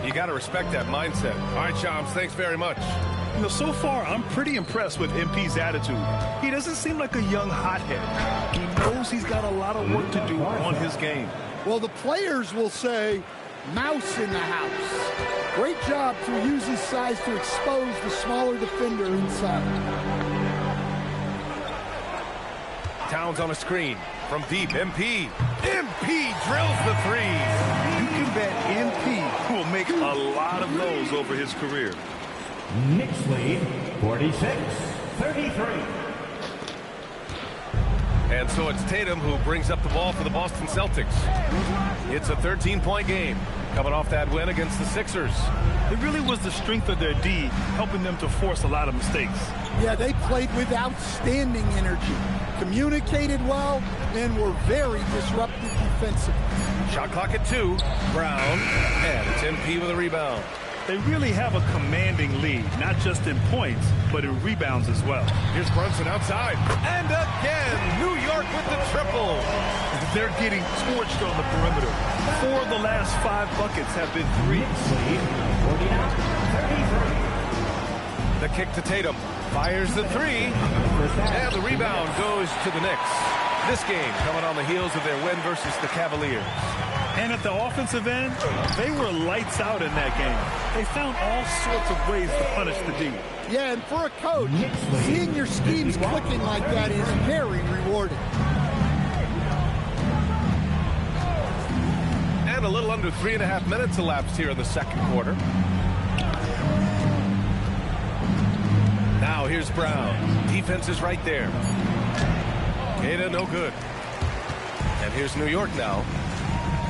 You got to respect that mindset. All right, Shams, thanks very much. You know, so far, I'm pretty impressed with MP's attitude. He doesn't seem like a young hothead. He knows he's got a lot of work to do on his game. Well, the players will say, mouse in the house. Great job to use his size to expose the smaller defender inside. Towns on a screen from deep. MP drills the three. You can bet MP will make a lot of those over his career. Knicks lead 46-33. And so it's Tatum who brings up the ball for the Boston Celtics. It's a 13-point game, coming off that win against the Sixers. It really was the strength of their D helping them to force a lot of mistakes. Yeah, they played with outstanding energy, communicated well, and were very disruptive defensively. Shot clock at 2. Brown, and it's MP with a rebound. They really have a commanding lead, not just in points, but in rebounds as well. Here's Brunson outside. And again, New York with the triple. They're getting torched on the perimeter. 4 of the last 5 buckets have been threes. Lead 49-33. The kick to Tatum. Fires the 3. And the rebound goes to the Knicks. This game coming on the heels of their win versus the Cavaliers. And at the offensive end, they were lights out in that game. They found all sorts of ways to punish the D. Yeah, and for a coach, seeing your schemes clicking like that is very rewarding. And a little under 3.5 minutes elapsed here in the second quarter. Now here's Brown. Defense is right there. Ada no good. And here's New York now.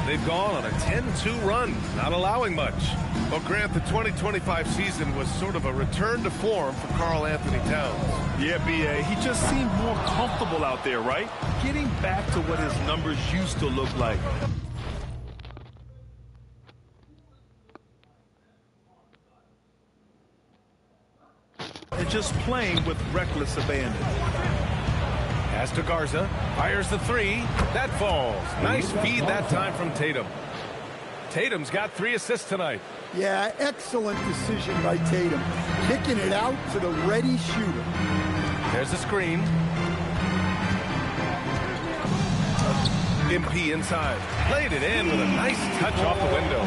They've gone on a 10-2 run, not allowing much. Well, Grant, the 2025 season was sort of a return to form for Karl Anthony Towns. Yeah, B.A., he just seemed more comfortable out there, right? Getting back to what his numbers used to look like. And just playing with reckless abandon. Pass to Garza, fires the 3, that falls. Nice feed that time from Tatum. Tatum's got 3 assists tonight. Yeah, excellent decision by Tatum. Kicking it out to the ready shooter. There's a screen. MP inside. Played it in with a nice touch off the window.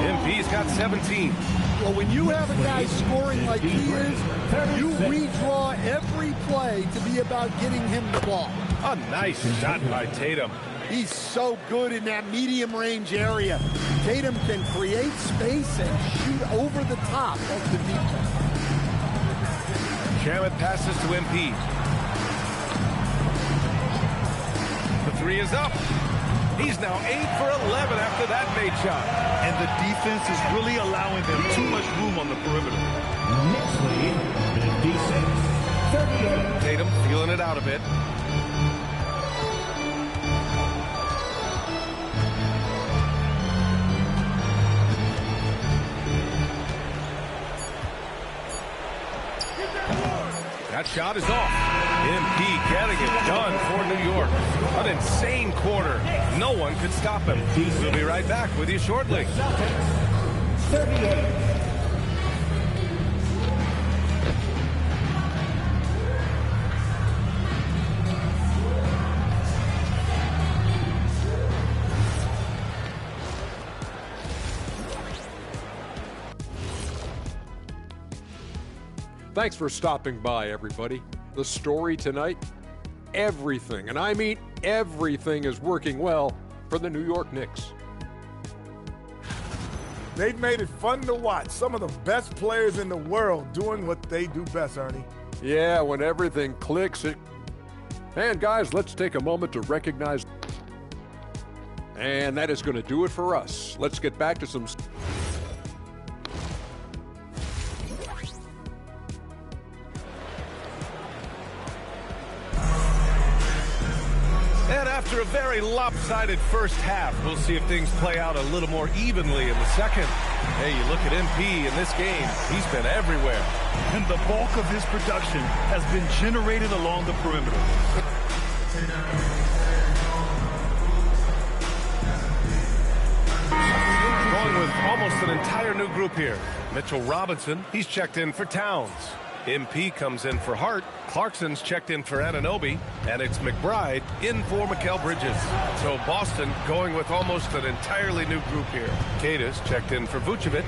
MP's got 17. Well, when you have a guy scoring like he is, you redraw every play to be about getting him the ball. A nice shot by Tatum. He's so good in that medium range area. Tatum can create space and shoot over the top of the defense. Shamet passes to MP. The 3 is up. He's now 8 for 11 after that made shot. And the defense is really allowing them too much room on the perimeter. Knicks lead 56-38. Tatum feeling it out a bit. That shot is off. MP getting it done for New York. An insane quarter. No one could stop him. We'll be right back with you shortly. 38. Thanks for stopping by, everybody. The story tonight, everything, and I mean everything, is working well for the New York Knicks. They've made it fun to watch. Some of the best players in the world doing what they do best, Ernie. Yeah, when everything clicks, it... And guys, let's take a moment to recognize... And that is going to do it for us. Let's get back to some... And after a very lopsided first half, we'll see if things play out a little more evenly in the second. Hey, you look at MP in this game, he's been everywhere. And the bulk of his production has been generated along the perimeter. Going going with almost an entire new group here. Mitchell Robinson, he's checked in for Towns. MP comes in for Hart. Clarkson's checked in for Anunoby. And it's McBride in for Mikal Bridges. So Boston going with almost an entirely new group here. Kata's checked in for Vucevic.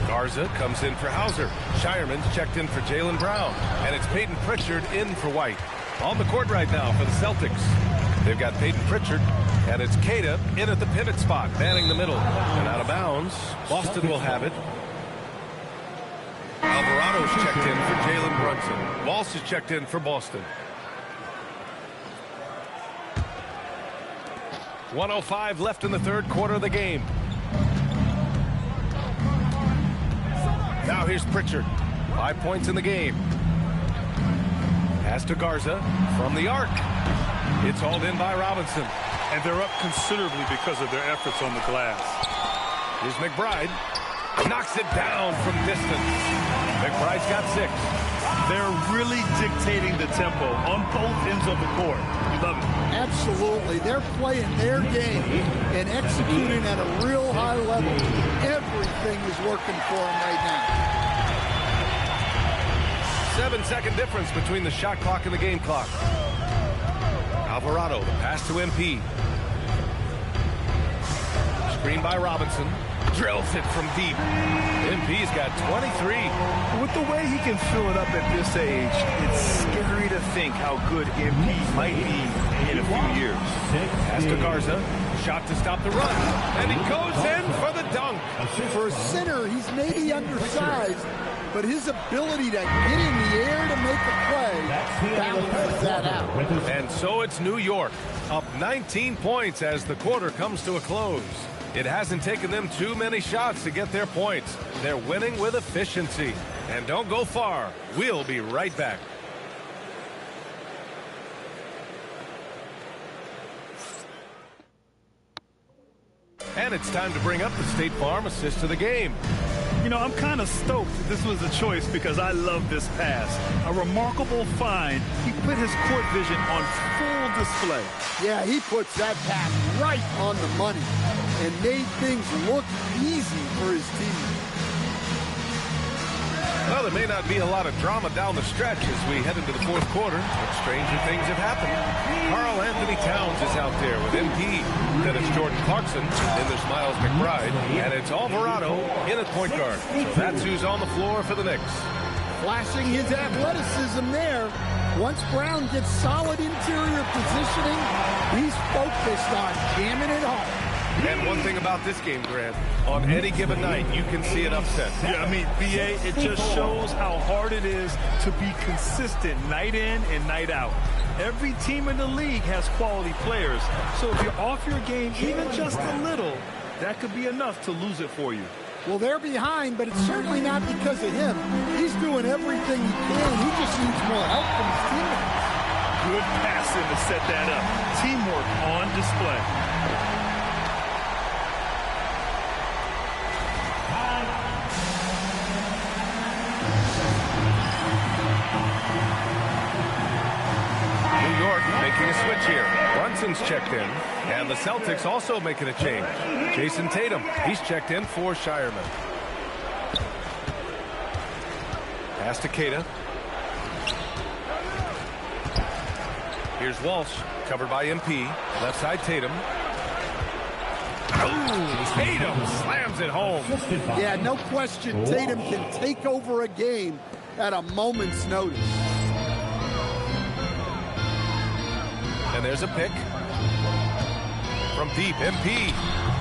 Garza comes in for Hauser. Shireman's checked in for Jaylen Brown. And it's Peyton Pritchard in for White. On the court right now for the Celtics. They've got Peyton Pritchard. And it's Kata in at the pivot spot, manning the middle. And out of bounds, Boston will have it. Alvarado's checked in for Jalen Brunson. Walsh is checked in for Boston. 1:05 left in the third quarter of the game. Now here's Pritchard. 5 points in the game. Pass to Garza from the arc. It's hauled in by Robinson. And they're up considerably because of their efforts on the glass. Here's McBride. Knocks it down from distance. McBride's got 6. They're really dictating the tempo on both ends of the court. You love it. Absolutely. They're playing their game and executing at a real high level. Everything is working for them right now. 7-second difference between the shot clock and the game clock. Alvarado, the pass to MP. Screen by Robinson. Drills it from deep. MP's got 23. With the way he can fill it up at this age, it's scary to think how good MP might be in a few years. Pass to Garza. Shot to stop the run. And he goes in for the dunk. For a center, he's maybe undersized, but his ability to get in the air to make a play balances that out. And so it's New York, up 19 points as the quarter comes to a close. It hasn't taken them too many shots to get their points. They're winning with efficiency. And don't go far. We'll be right back. And it's time to bring up the State Farm assist of the game. You know, I'm kind of stoked that this was a choice because I love this pass. A remarkable find. He put his court vision on full display. Yeah, he puts that pass right on the money and made things look easy for his team. Well, there may not be a lot of drama down the stretch as we head into the fourth quarter, but stranger things have happened. Karl Anthony Towns is out there with MP. Then it's Jordan Clarkson. Then there's Miles McBride. And it's Alvarado in at point guard. So that's who's on the floor for the Knicks. Flashing his athleticism there. Once Brown gets solid interior positioning, he's focused on jamming it home. And one thing about this game, Grant, on any given night, you can see an upset. Yeah, I mean, BA, it just shows how hard it is to be consistent night in and night out. Every team in the league has quality players. So if you're off your game even just a little, that could be enough to lose it for you. Well, they're behind, but it's certainly not because of him. He's doing everything he can. He just needs more help from his teammates. Good passing to set that up. Teamwork on display. Making a switch here. Brunson's checked in, and the Celtics also making a change. Jason Tatum, he's checked in for Shireman. Pass to Kata. Here's Walsh, covered by MP. Left side Tatum. Ooh, Tatum slams it home. Yeah, no question Tatum can take over a game at a moment's notice. And there's a pick. From deep, MP.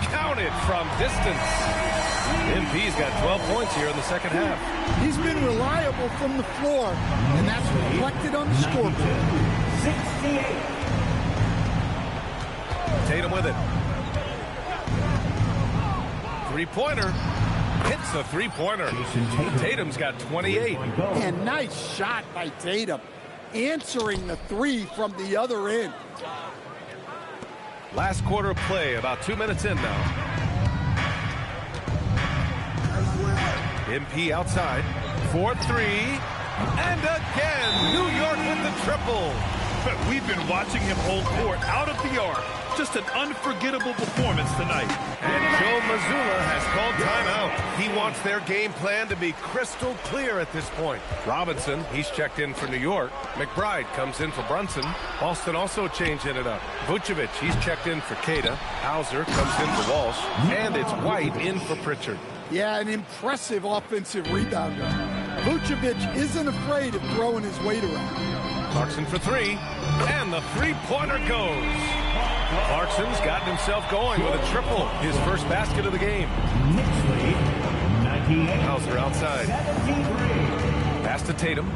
Counted from distance. MP's got 12 points here in the second half. He's been reliable from the floor, and that's reflected on the scoreboard. 68. Tatum with it. Three-pointer. Hits a three-pointer. Tatum's got 28. And nice shot by Tatum, answering the three from the other end. Last quarter of play, about 2 minutes in now. MP outside. 4-3. And again, New York with the triple. We've been watching him hold court out of the arc. Just an unforgettable performance tonight. And Joe Mazzulla has called timeout. He wants their game plan to be crystal clear at this point. Robinson, he's checked in for New York. McBride comes in for Brunson. Boston also changing it up. Vucevic, he's checked in for Cada. Hauser comes in for Walsh. And it's White in for Pritchard. Yeah, an impressive offensive rebounder. Vucevic isn't afraid of throwing his weight around. Clarkson for three. And the three-pointer goes. Clarkson's gotten himself going with a triple. His first basket of the game. Knicks lead 98. Hauser outside. 73. Pass to Tatum.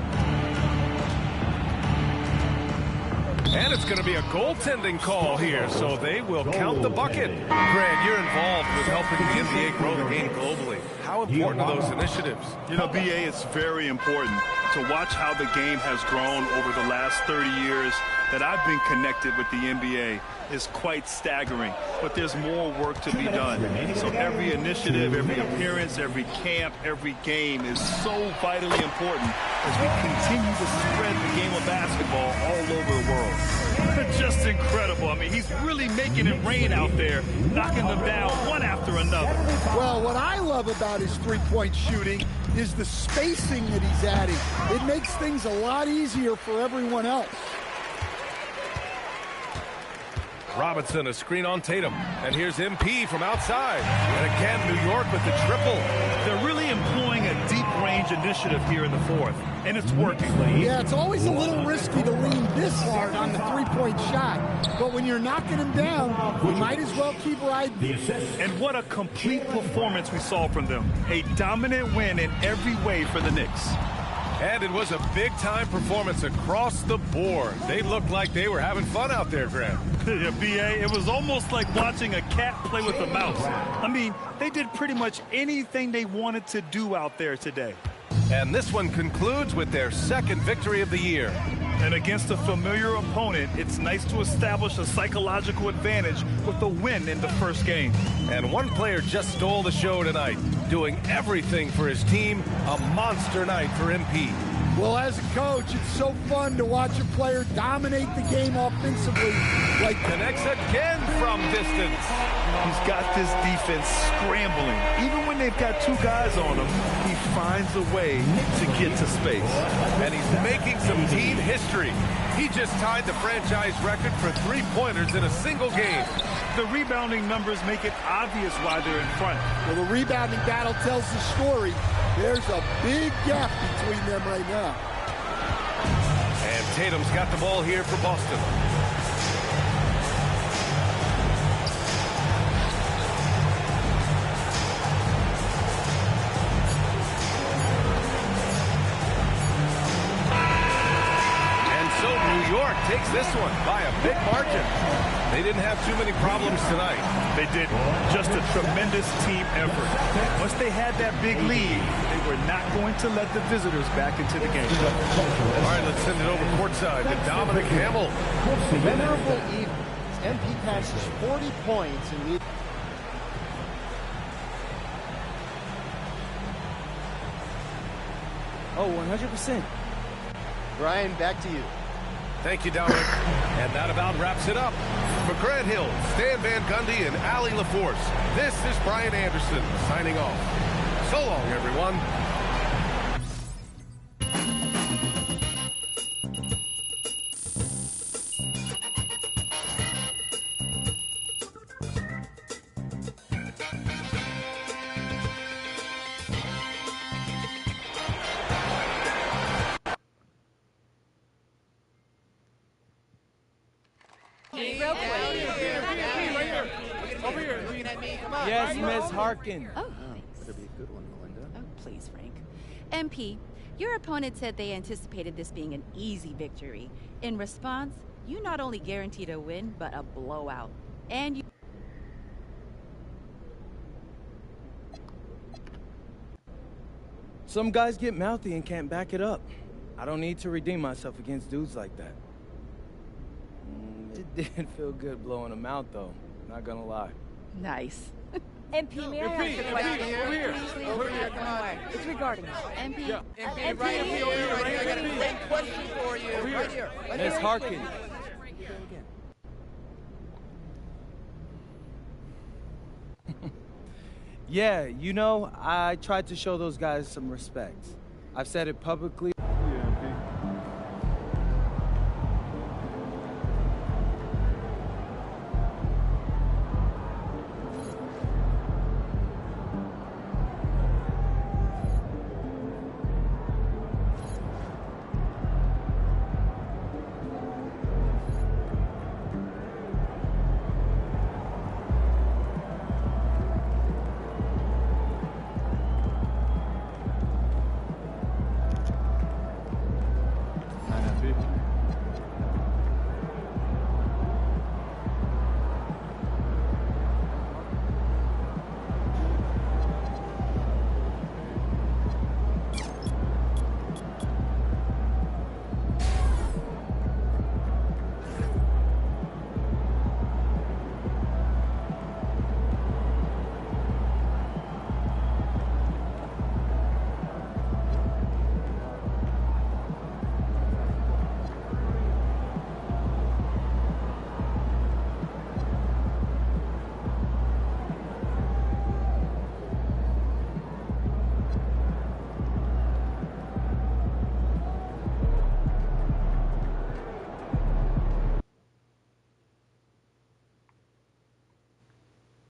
And it's going to be a goaltending call here, so they will count the bucket. Grant, you're involved with helping the NBA grow the game globally. How important are those initiatives? You know, BA, it's very important to watch how the game has grown over the last 30 years that I've been connected with the NBA. Is quite staggering, but there's more work to be done. So every initiative, every appearance, every camp, every game is so vitally important as we continue to spread the game of basketball all over the world. Just incredible. I mean, he's really making it rain out there, knocking them down one after another. Well, what I love about his three-point shooting is the spacing that he's adding. It makes things a lot easier for everyone else. Robinson, a screen on Tatum. And here's MP from outside. And again, New York with the triple. They're really employing a deep-range initiative here in the fourth, and it's working. Yeah, it's always a little risky to lean this hard on the three-point shot. But when you're knocking him down, you might as well keep riding. And what a complete performance we saw from them. A dominant win in every way for the Knicks. And it was a big-time performance across the board. They looked like they were having fun out there, Grant. Yeah, BA, it was almost like watching a cat play with a mouse. I mean, they did pretty much anything they wanted to do out there today. And this one concludes with their second victory of the year. And against a familiar opponent, it's nice to establish a psychological advantage with a win in the first game. And one player just stole the show tonight, doing everything for his team. A monster night for MP. Well, as a coach, it's so fun to watch a player dominate the game offensively. Like connects again from distance. He's got this defense scrambling. Even when they've got two guys on him, he finds a way to get to space. And he's making some team history. He just tied the franchise record for three-pointers in a single game. The rebounding numbers make it obvious why they're in front. Well, the rebounding battle tells the story. There's a big gap between them right now. And Tatum's got the ball here for Boston. New York takes this one by a big margin. They didn't have too many problems tonight. They didn't. Just a tremendous team effort. Once they had that big lead, they were not going to let the visitors back into the game. All right, let's send it over courtside to Dominic Hamill. Memorable evening. MP passes 40 points and leads. Oh, 100%. Brian, back to you. Thank you, Dominic. And that about wraps it up. For Grant Hill, Stan Van Gundy, and Allie LaForce, this is Brian Anderson signing off. So long, everyone. Yes, Miss Harkin. Oh, thanks. Better be a good one, Melinda. Oh, please, Frank. MP, your opponent said they anticipated this being an easy victory. In response, you not only guaranteed a win, but a blowout. And you... Some guys get mouthy and can't back it up. I don't need to redeem myself against dudes like that. It did feel good blowing them out, though. Not gonna lie. Nice. MP, may I ask a question? over here. Please, Over here. come on. It's regarding you. MP. Yeah. MP, right up here, over here, right I got a here. great question for you. Over here. Right here. Right Miss here. Harkins. Yeah, you know, I tried to show those guys some respect. I've said it publicly